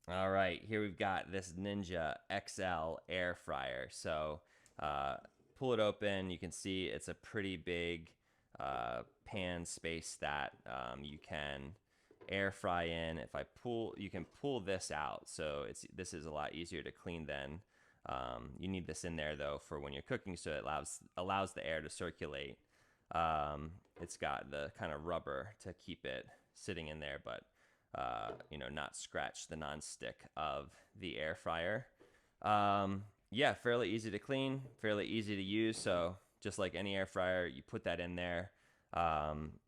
All right, here we've got this Ninja XL air fryer. So pull it open. You can see it's a pretty big pan space that you can air fry in. If I pull, you can pull this out. So this is a lot easier to clean than you need this in there though for when you're cooking, so it allows the air to circulate. It's got the kind of rubber to keep it sitting in there, but not scratch the nonstick of the air fryer. Yeah, fairly easy to clean, fairly easy to use. So just like any air fryer, you put that in there.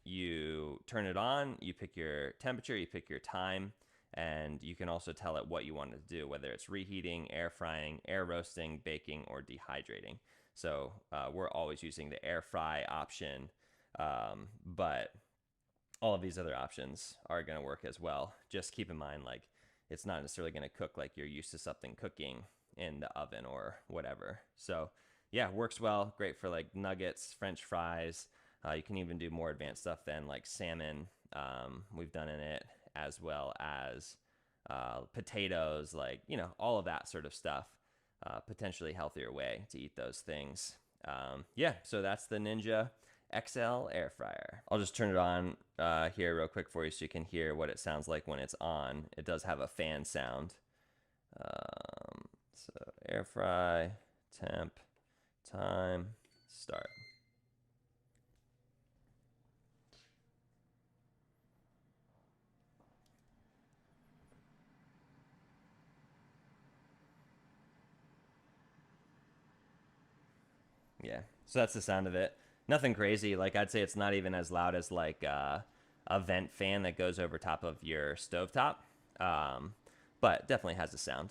You turn it on, you pick your temperature, you pick your time, and you can also tell it what you want it to do, whether it's reheating, air frying, air roasting, baking, or dehydrating. So we're always using the air fry option, but all of these other options are going to work as well. Just keep in mind, like, it's not necessarily going to cook like you're used to something cooking in the oven or whatever. So yeah, works well. Great for like nuggets, French fries. You can even do more advanced stuff than like salmon. We've done in it, as well as potatoes, like, all of that sort of stuff. Potentially healthier way to eat those things. Yeah, so that's the Ninja XL air fryer. I'll just turn it on here real quick for you so you can hear what it sounds like when it's on. It does have a fan sound. So air fry, temp, time, start. Yeah, so that's the sound of it. Nothing crazy. Like, I'd say it's not even as loud as like a vent fan that goes over top of your stovetop, but definitely has a sound.